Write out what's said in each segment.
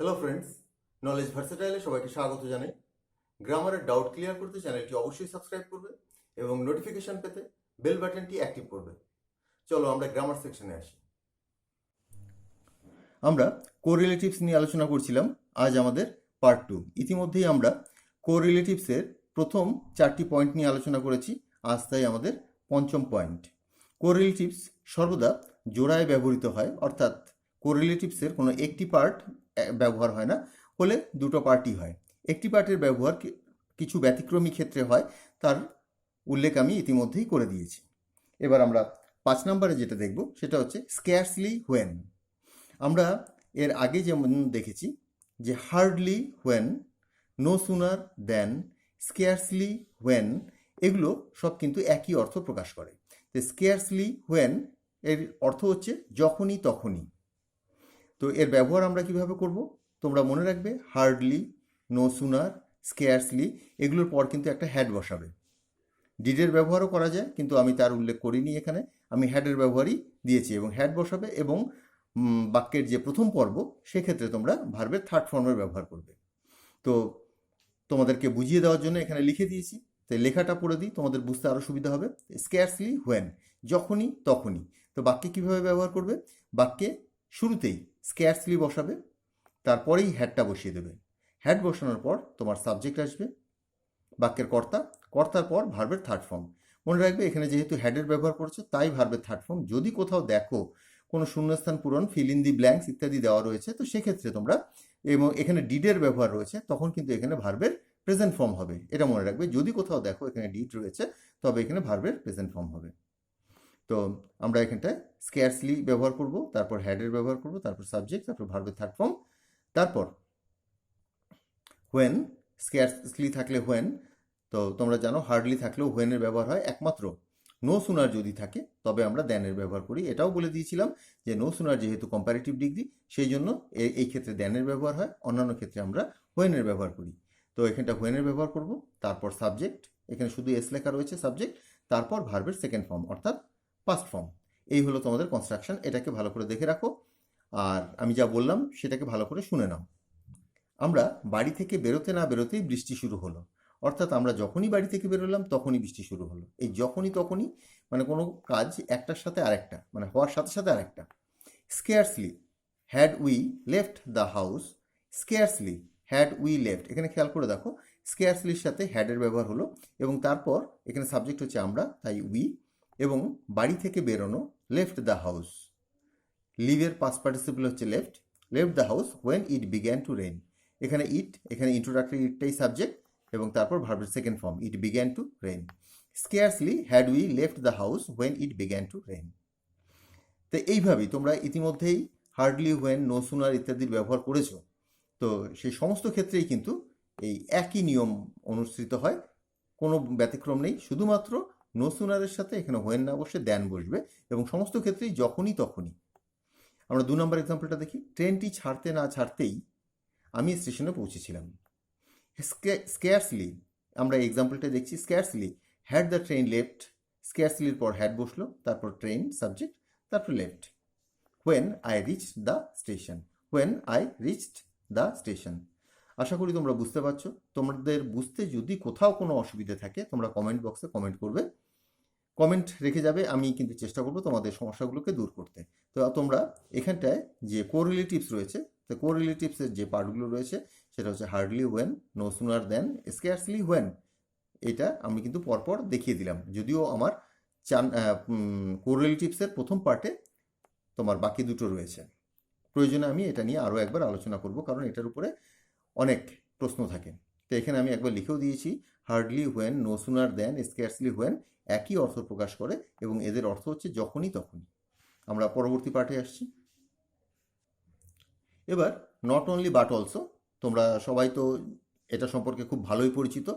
Hello friends, knowledge ভার্সেটাইলে সবাইকে স্বাগত জানাই। গ্রামারের ডাউট ক্লিয়ার করতে চ্যানেলটি অবশ্যই সাবস্ক্রাইব করবে এবং নোটিফিকেশন পেতে বেল বাটনটি অ্যাক্টিভ করবে। চলো আমরা গ্রামার সেকশনে আসি। আমরা কোরিলেটিভস নিয়ে আলোচনা করছিলাম। আজ আমাদের পার্ট 2। ইতিমধ্যেই আমরা কোরিলেটিভসের প্রথম 4টি পয়েন্ট নিয়ে আলোচনা করেছি। আজ তাই আমাদের পঞ্চম পয়েন্ট। কোরিলেটিভস সর্বদা জোড়ায় ব্যবহৃত হয়, অর্থাৎ কোরিলেটিভসের কোনো একটি পার্ট ব্যবহার হয় না, হলে দুটো পার্টই হয়। একটি পার্টের ব্যবহার কিছু ব্যতিক্রমী ক্ষেত্রে হয়, তার উল্লেখ আমি ইতিমধ্যেই করে দিয়েছি। এবার আমরা 5 নম্বরে যেটা দেখব সেটা হচ্ছে স্ক্যারসলি হোয়েন। আমরা এর আগে যেমন দেখেছি যে hardly when, no sooner then, scarcely when, এগুলো সব কিন্তু একই অর্থ প্রকাশ করে। তো স্কেয়ারসলি হোয়েন এর অর্থ হচ্ছে যখনই তখনই। তো এর ব্যবহার আমরা কিভাবে করব? তোমরা মনে রাখবে হার্ডলি, নো সুনার, স্কেয়ারসলি এগুলোর পর কিন্তু একটা হ্যাড বসাবে। ডিডের ব্যবহারও করা যায়, কিন্তু আমি তার উল্লেখ করিনি এখানে। আমি হ্যাডের ব্যবহারই দিয়েছি এবং হ্যাড বসাবে, এবং বাক্যের যে প্রথম পর্ব সেক্ষেত্রে তোমরা ভার্বের থার্ড ফর্মের ব্যবহার করবে। তো তোমাদেরকে বুঝিয়ে দেওয়ার জন্য এখানে লিখে দিয়েছি, তাই লেখাটা পড়ে দিই, তোমাদের বুঝতে আরও সুবিধা হবে। স্ক্যারসলি হোয়েন, যখনই তখনই। তো বাক্যে কীভাবে ব্যবহার করবে? বাক্যে শুরুতেই স্ক্যারসলি বসাবে, তারপরেই হ্যাডটা বসিয়ে দেবে। হ্যাড বসানোর পর তোমার সাবজেক্ট আসবে, বাক্যের কর্তা, কর্তার পর ভার্বের থার্ড ফর্ম। মনে রাখবে এখানে যেহেতু হ্যাডের ব্যবহার করছো তাই ভার্বের থার্ড ফর্ম। যদি কোথাও দেখো কোনো শূন্যস্থান পূরণ, ফিল ইন দি ব্ল্যাঙ্কস ইত্যাদি দেওয়া রয়েছে, তো সেক্ষেত্রে তোমরা, এবং এখানে ডিডের ব্যবহার রয়েছে, তখন কিন্তু এখানে ভার্বের প্রেজেন্ট ফর্ম হবে। এটা মনে রাখবে, যদি কোথাও দেখো এখানে ডিড রয়েছে তবে এখানে ভার্বের প্রেজেন্ট ফর্ম হবে। তো আমরা এখানটায় স্ক্যারসলি ব্যবহার করব, তারপর হ্যাডের ব্যবহার করব, তারপর সাবজেক্ট, তারপর ভার্বের থার্ড ফর্ম, তারপর হোয়েন। স্ক্যারসলি থাকলে হোয়েন, তো তোমরা জানো হার্ডলি থাকলেও হোয়েনের ব্যবহার হয়। একমাত্র নো সুনার যদি থাকে তবে আমরা দ্যানের ব্যবহার করি। এটাও বলে দিয়েছিলাম যে নো সুনার যেহেতু কম্পারেটিভ ডিগ্রি, সেই জন্য এই ক্ষেত্রে দ্যানের ব্যবহার হয়, অন্যান্য ক্ষেত্রে আমরা হোয়েনের ব্যবহার করি। তো এখানটা হোয়েনের ব্যবহার করব, তারপর সাবজেক্ট, এখানে শুধু এস লেখা রয়েছে সাবজেক্ট, তারপর ভার্বের সেকেন্ড ফর্ম অর্থাৎ পাস্ট ফর্ম। এই হলো তোমাদের কনস্ট্রাকশন। এটাকে ভালো করে দেখে রাখো, আর আমি যা বললাম সেটাকে ভালো করে শুনে নাও। আমরা বাড়ি থেকে বেরোতে না বেরোতেই বৃষ্টি শুরু হলো, অর্থাৎ আমরা যখনই বাড়ি থেকে বেরোলাম তখনই বৃষ্টি শুরু হলো। এই যখনই তখনই মানে কোনো কাজ একটার সাথে আরেকটা, মানে হওয়ার সাথে সাথে আরেকটা। Scarcely had we left the house, scarcely had we left, এখানে খেয়াল করে দেখো স্কেয়ারসলির সাথে হ্যাডের ব্যবহার হলো, এবং তারপর এখানে সাবজেক্ট হচ্ছে আমরা, তাই উই, এবং বাড়ি থেকে বেরোনো লেফট দ্য হাউস, লিভের পাস্ট পার্টিসিপল হচ্ছে left, left the house when it began to rain. এখানে ইট, এখানে ইন্ট্রোডাক্টরি ইটটাই সাবজেক্ট, এবং তারপর ভার্বের second form it began to rain. Scarcely had we left the house when it began to rain. তো এইভাবেই তোমরা ইতিমধ্যেই হার্ডলি, হোয়েন, নো সুনার ইত্যাদির ব্যবহার করেছো। তো সেই সমস্ত ক্ষেত্রেই কিন্তু এই একই নিয়ম অনুসৃত হয়, কোনো ব্যতিক্রম নেই। শুধুমাত্র নো সুনারের সাথে এখানে হোয়েন না বসে দ্যান বসবে, এবং সমস্ত ক্ষেত্রেই যখনই তখনই। আমরা 2 নম্বর এক্সাম্পলটা দেখি। ট্রেনটি ছাড়তে না ছাড়তেই আমি স্টেশনে পৌঁছেছিলাম। স্কেয়ারসলি, আমরা এই এক্সাম্পলটা দেখছি, scarcely had the train left, স্কেয়ারসলির পর হ্যাড বসলো, তারপর ট্রেন সাবজেক্ট, তারপর left. When I reached the station, when I reached the station. আশা করি তোমরা বুঝতে পারছো। তোমাদের বুঝতে যদি কোথাও কোনো অসুবিধা থাকে তোমরা কমেন্ট বক্সে কমেন্ট করবে, কমেন্ট রেখে যাবে, আমি কিন্তু চেষ্টা করবো তোমাদের সমস্যাগুলোকে দূর করতে। তো তোমরা এখানটায় যে কোরিলেটিভস রয়েছে, তো কোরিলেটিভসের যে পার্টগুলো রয়েছে সেটা হচ্ছে hardly when, no sooner then, scarcely when. এটা আমি কিন্তু পরপর দেখিয়ে দিলাম, যদিও আমার কোরিলেটিভসের প্রথম পার্টে তোমার বাকি দুটো রয়েছে। প্রয়োজনে আমি এটা নিয়ে আরও একবার আলোচনা করব, কারণ এটার উপরে অনেক প্রশ্ন থাকে। তো এখানে আমি একবার লিখেও দিয়েছি, hardly when, no sooner then, scarcely when একই অর্থ প্রকাশ করে, এবং এদের অর্থ হচ্ছে যখনই তখনই। আমরা পরবর্তী পার্টে আসছি। এবার নট অনলি বাট অলসো, তোমরা সবাই তো এটা সম্পর্কে খুব ভালোই পরিচিত,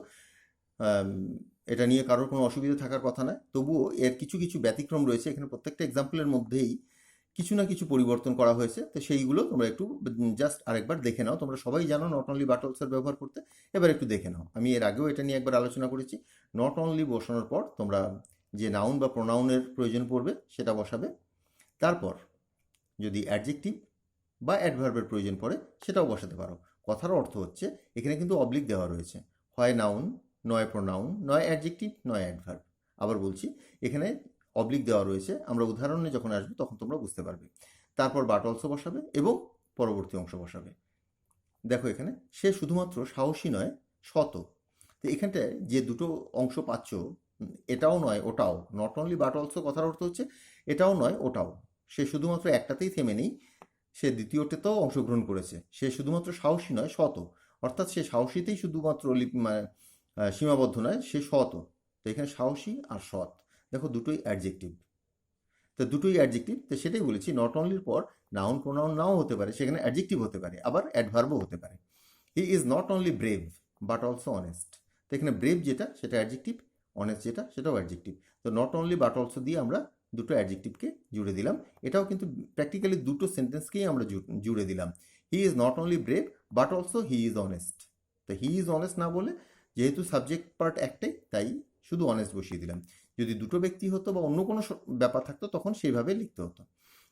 এটা নিয়ে কারোর কোনো অসুবিধা থাকার কথা নয়। তবুও এর কিছু কিছু ব্যতিক্রম রয়েছে। এখানে প্রত্যেকটা এক্সাম্পলের মধ্যেই কিছু না কিছু পরিবর্তন করা হয়েছে, তো সেইগুলো তোমরা একটু জাস্ট আরেকবার দেখে নাও। তোমরা সবাই জানো নট অনলি বাট অলসোর ব্যবহার করতে, এবার একটু দেখে নাও। আমি এর আগেও এটা নিয়ে একবার আলোচনা করেছি। নট অনলি বসানোর পর তোমরা যে নাউন বা প্রোনাউনের প্রয়োজন পড়বে সেটা বসাবে। তারপর যদি অ্যাডজেক্টিভ বা অ্যাডভার্বের প্রয়োজন পড়ে সেটাও বসাতে পারো। কথার অর্থ হচ্ছে এখানে কিন্তু অবলিক দেওয়া রয়েছে, হয় নাউন, নয় প্রোনাউন, নয় অ্যাডজেক্টিভ, নয় অ্যাডভার্ব। আবার বলছি, এখানে অবলিক দেওয়া রয়েছে, আমরা উদাহরণে যখন আসবো তখন তোমরা বুঝতে পারবে। তারপর বাট অলসো বসাবে এবং পরবর্তী অংশ বসাবে। দেখো এখানে সে শুধুমাত্র সাহসী নয়, শত। তো এখানটায় যে দুটো অংশ পাচ্ছ, এটাও নয় ওটাও, নট অনলি বাট অলসো কথার অর্থ হচ্ছে এটাও নয় ওটাও। সে শুধুমাত্র একটাতেই থেমে নেই, সে দ্বিতীয়টাতেও অংশগ্রহণ করেছে। সে শুধুমাত্র সাহসী নয়, শত, অর্থাৎ সে সাহসীতেই শুধুমাত্র সীমাবদ্ধ নয়, সে শত। তো এখানে সাহসী আর সৎ, দেখো দুটোই অ্যাডজেক্টিভ। তো দুটোই অ্যাডজেক্টিভ, তো সেটাই বলেছি, নট অনলির পর নাউন প্রোনাউন নাও হতে পারে, সেখানে অ্যাডজেক্টিভ হতে পারে, আবার অ্যাডভার্বও হতে পারে। হি is not only brave but also honest. তো এখানে ব্রেভ যেটা সেটা অ্যাডজেক্টিভ, অনেস্ট যেটা সেটাও অ্যাডজেক্টিভ। তো নট অনলি বাট অলসো দিয়ে আমরা দুটো অ্যাডজেক্টিভকে জুড়ে দিলাম। এটাও কিন্তু প্র্যাকটিক্যালি দুটো সেন্টেন্সকেই আমরা জুড়ে দিলাম। হি is not only brave but also he is honest. তো হি ইজ অনেস্ট না বলে, যেহেতু সাবজেক্ট পার্ট একটাই, তাই শুধু অনেস্ট বসিয়ে দিলাম। যদি দুটো ব্যক্তি হতো বা অন্য কোনো ব্যাপার থাকতো তখন সেইভাবে লিখতে হতো।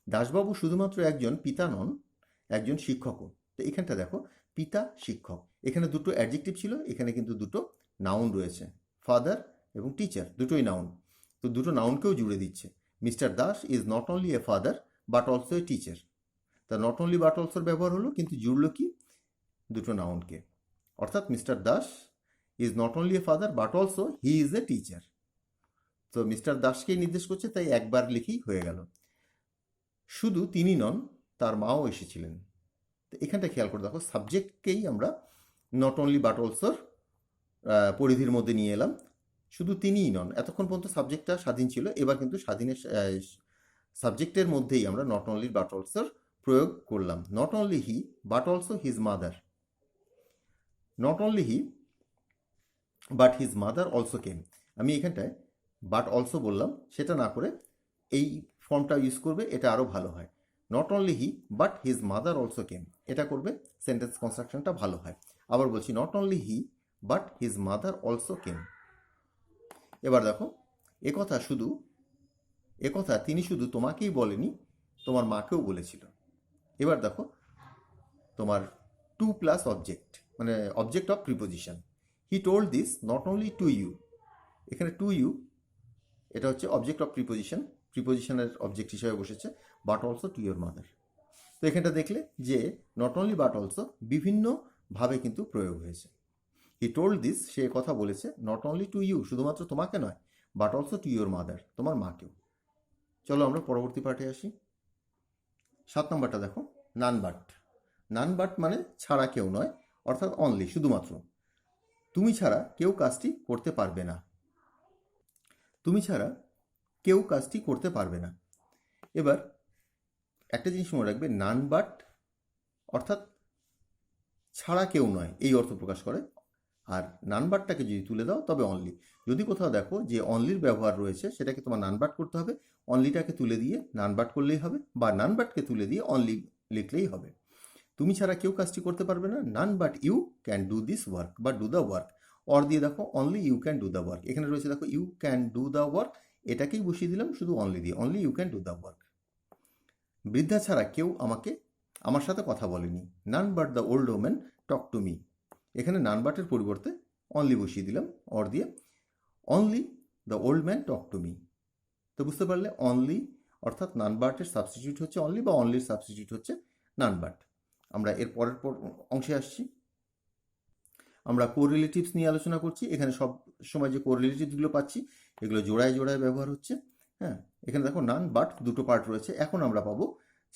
দাসবাবু শুধুমাত্র একজন পিতা নন, একজন শিক্ষকও। তো এখানটা দেখো, পিতা, শিক্ষক, এখানে দুটো অ্যাডজেক্টিভ ছিল, এখানে কিন্তু দুটো নাউন রয়েছে, ফাদার এবং টিচার, দুটোই নাউন। তো দুটো নাউনকেও জুড়ে দিচ্ছে। Mister Das is not only a father but also a teacher. তা নট অনলি বাট অলসোর ব্যবহার হলো, কিন্তু জুড়লো কি, দুটো নাউনকে। অর্থাৎ mister Das is not only a father but also he is a teacher. তো মিস্টার দাসকেই নির্দেশ করছে, তাই একবার লিখেই হয়ে গেল। শুধু তিনি নন, তার মাও এসেছিলেন। তো এখানটা খেয়াল করে দেখো, সাবজেক্টকেই আমরা নট অনলি বাট অলসোর পরিধির মধ্যে নিয়ে এলাম। শুধু তিনিই নন, এতক্ষণ পর্যন্ত সাবজেক্টটা স্বাধীন ছিল, এবার কিন্তু স্বাধীনের সাবজেক্টের মধ্যেই আমরা নট অনলি বাট অলসোর প্রয়োগ করলাম। Not only he but also his mother. Not only he but his mother also কেম। আমি এখানটায় বাট অলসো বললাম, সেটা না করে এই ফর্মটা ইউজ করবে, এটা আরও ভালো হয়। Not only he but his mother also কেম, এটা করবে সেন্টেন্স কনস্ট্রাকশনটা ভালো হয়। আবার বলছি, not only he but his mother also কেম। এবার দেখো, একথা তিনি শুধু তোমাকেই বলেনি, তোমার মাকেও বলেছিল। এবার দেখো, তোমার টু প্লাস অবজেক্ট, মানে object of preposition. He told this not only to you. এখানে টু ইউ এটা হচ্ছে অবজেক্ট অফ প্রিপোজিশন, প্রিপোজিশনের অবজেক্ট হিসেবে বসেছে, but also to your mother. তো এখানটা দেখলে যে নট অনলি বাট অলসো বিভিন্নভাবে কিন্তু প্রয়োগ হয়েছে। হি টোল্ড দিস, সে কথা বলেছে, নট অনলি টু ইউ, শুধুমাত্র তোমাকে নয়, but also to your mother, তোমার মাকেও। চলো আমরা পরবর্তী পার্টে আসি। 7 নম্বরটা দেখো, নান বাট। নান বাট মানে ছাড়া কেউ নয়, অর্থাৎ অনলি, শুধুমাত্র। তুমি ছাড়া কেউ কাজটি করতে পারবে না। তুমি ছাড়া কেউ কাজটি করতে পারবে না। এবার একটা জিনিস মনে রাখবে, নান বাট অর্থাৎ ছাড়া কেউ নয়, এই অর্থ প্রকাশ করে। আর নান বাটটাকে যদি তুলে দাও তবে অনলি। যদি কোথাও দেখো যে অনলির ব্যবহার রয়েছে, সেটাকে তোমার নান বাট করতে হবে, অনলিটাকে তুলে দিয়ে নান বাট করলেই হবে, বা নান বাটকে তুলে দিয়ে অনলি লিখলেই হবে। তুমি ছাড়া কেউ কাজটি করতে পারবে না, none but you can do this work বা ডু দ্য ওয়ার্ক। অর দিয়ে দেখো, only you can do the work. এখানে রয়েছে দেখো, you can do the work, এটাকেই বসিয়ে দিলাম শুধু অনলি দিয়ে, only you can do the work. বৃদ্ধা ছাড়া কেউ আমার সাথে কথা বলেনি, none but the old woman talk to me. এখানে নান বাটের পরিবর্তে অনলি বসিয়ে দিলাম অর দিয়ে, only the old man talk to me. তো বুঝতে পারলে, অনলি অর্থাৎ নান বাটের সাবস্টিটিউট হচ্ছে অনলি, বা অনলির সাবস্টিটিউট হচ্ছে নান বাট। আমরা এর পরের অংশে আসছি। আমরা কোরিলেটিভস নিয়ে আলোচনা করছি। এখানে সব সময় যে কোরিলেটিভসগুলো পাচ্ছি, এগুলো জোড়ায় জোড়ায় ব্যবহার হচ্ছে। হ্যাঁ, এখানে দেখো নান বাট দুটো পার্ট রয়েছে। এখন আমরা পাবো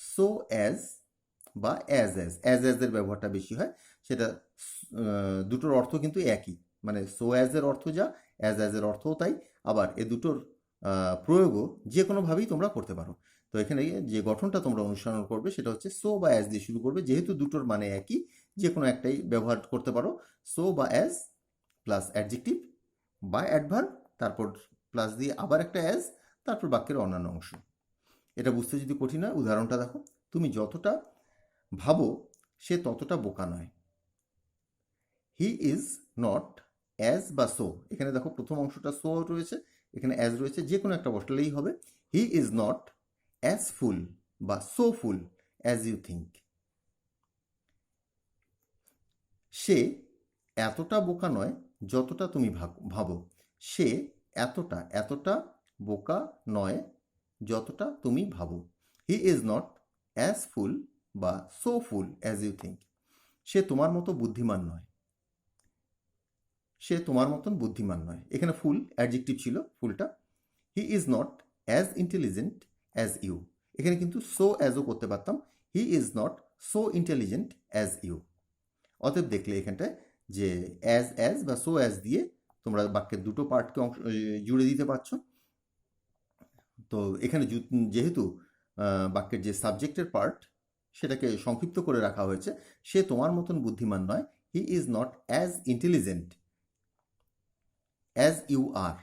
সো অ্যাজ বা অ্যাজ এর ব্যবহারটা বেশি হয়। সেটা দুটোর অর্থ কিন্তু একই, মানে সো অ্যাজের অর্থ যা, অ্যাজ এর অর্থও তাই। আবার এ দুটোর প্রয়োগও যে কোনোভাবেই তোমরা করতে পারো। তো এখানে যে গঠনটা তোমরা অনুসরণ করবে সেটা হচ্ছে সো বা অ্যাজ দিয়ে শুরু করবে, যেহেতু দুটোর মানে একই, যে কোনো একটাই ব্যবহার করতে পারো। সো বা অ্যাজ প্লাস অ্যাডজেক্টিভ বা অ্যাডভার্ব, তারপর প্লাস দিয়ে আবার একটা অ্যাজ, তারপর বাক্যের অন্যান্য অংশ। এটা বুঝতে যদি কঠিন হয়, উদাহরণটা দেখো, তুমি যতটা ভাবো সে ততটা বোকা নয়। হি ইজ নট অ্যাজ বা সো, এখানে দেখো প্রথম অংশটা সো রয়েছে, এখানে অ্যাজ রয়েছে, যে কোনো একটা বসালেই হবে। He is not as fool বা so fool as you think. সে এতটা বোকা নয় যতটা তুমি ভাবো। সে এতটা বোকা নয় যতটা তুমি ভাবো। He is not as fool বা so fool as you think. সে তোমার মতো বুদ্ধিমান নয়। সে তোমার মতন বুদ্ধিমান নয়। এখানে ফুল অ্যাডজেক্টিভ ছিল, ফুলটা। He is not as intelligent as you. এখানে কিন্তু সো অ্যাজও করতে পারতাম। He is not so intelligent as you. অতএব দেখলে এখানটায় যে অ্যাজ বা সো অ্যাজ দিয়ে তোমরা বাক্যের দুটো পার্টকে জুড়ে দিতে পারছো। তো এখানে যেহেতু বাক্যের যে সাবজেক্টের পার্ট সেটাকে সংক্ষিপ্ত করে রাখা হয়েছে, সে তোমার মতন বুদ্ধিমান নয়। He is not as intelligent as you are.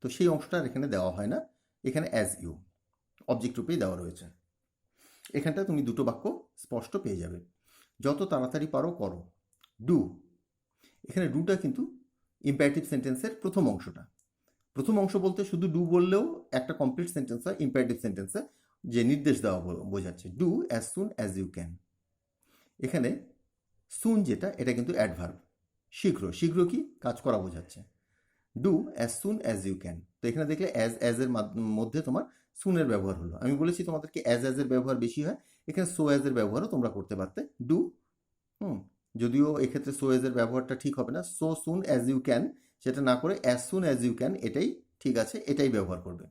তো সেই অংশটা এখানে দেওয়া হয় না, এখানে অ্যাজ ইউ অবজেক্ট রূপেই দেওয়া রয়েছে। এখানটা তুমি দুটো বাক্য স্পষ্ট পেয়ে যাবে। যত তাড়াতাড়ি পারো করো। ডু, এখানে ডুটা কিন্তু ইম্পারেটিভ সেন্টেন্সের প্রথম অংশটা। প্রথম অংশ বলতে শুধু ডু বললেও একটা কমপ্লিট সেন্টেন্স হয়। ইম্পারেটিভ সেন্টেন্সে যে নির্দেশ দেওয়া বোঝাচ্ছে, do as soon as you can. এখানে সুন যেটা, এটা কিন্তু অ্যাডভার্ব, শীঘ্র কি কাজ করা বোঝাচ্ছে। Do as soon as you can. তো এখানে দেখলে অ্যাজ এর মধ্যে তোমার সুনের ব্যবহার হলো। আমি বলেছি তোমাদেরকে অ্যাজ এর ব্যবহার বেশি হয়, এখানে সো অ্যাজ এর ব্যবহারও তোমরা করতে পারতে। ডু, যদিও এক্ষেত্রে সো অ্যাজ এর ব্যবহারটা ঠিক হবে না। So soon as you can সেটা না করে as soon as you can, এটাই ঠিক আছে, এটাই ব্যবহার করবে।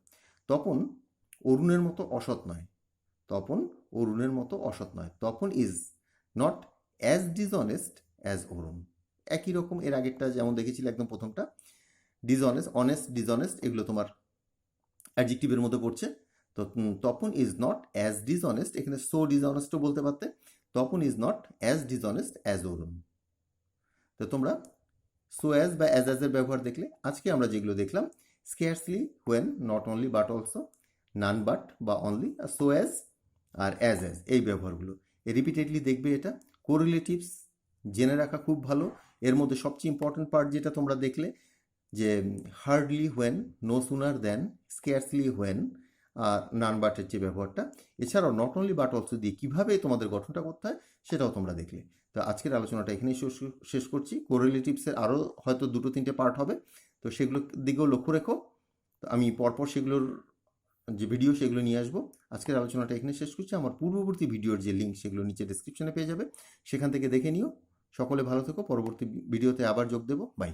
তপন অরুণের মতো অসৎ নয়। তপন অরুণের মতো অসৎ নয়। Tapan is not as dishonest as Arun. একই রকম এর আগেরটা যেমন দেখেছিলে একদম প্রথমটা, ডিসঅনেস্ট, অনেস্ট, ডিসঅনেস্ট এগুলো তোমার অ্যাডজেক্টিভের মধ্যে পড়ছে। তো Tapan is not as dishonest, এখানে সো ডিসঅনেস্টও বলতে পারতে। Tapan is not as dishonest as Arun. তো তোমরা সো অ্যাজ বা অ্যাজ এর ব্যবহার দেখলে। আজকে আমরা যেগুলো দেখলাম, scarcely, when, not only but also, none but বা অনলি, আর সো অ্যাজ আর অ্যাজ এই ব্যবহারগুলো রিপিটেডলি দেখবে। এটা কোরিলেটিভস জেনে রাখা খুব ভালো। এর মধ্যে সবচেয়ে ইম্পর্টেন্ট পার্ট যেটা তোমরা দেখলে, যে hardly when, no sooner then, scarcely when আর নান বাটের যে ব্যবহারটা। এছাড়াও নট অনলি বাট অলসো দিয়ে কীভাবে তোমাদের গঠনটা করতে হয় সেটাও তোমরা দেখলে। তো আজকের আলোচনাটা এখানেই শেষ করছি। কোরিলেটিভসের আরও হয়তো 2-3টে পার্ট হবে, তো সেগুলোর দিকেও লক্ষ্য রেখো। তো আমি পরপর সেগুলোর যে ভিডিও সেগুলো নিয়ে আসবো। আজকের আলোচনাটা এখানে শেষ করছি। আমার পূর্ববর্তী ভিডিওর যে লিঙ্ক সেগুলো নিচে ডেসক্রিপশনে পেয়ে যাবে, সেখান থেকে দেখে নিও। সকলে ভালো থেকো। পরবর্তী ভিডিওতে আবার যোগ দেবো। বাই।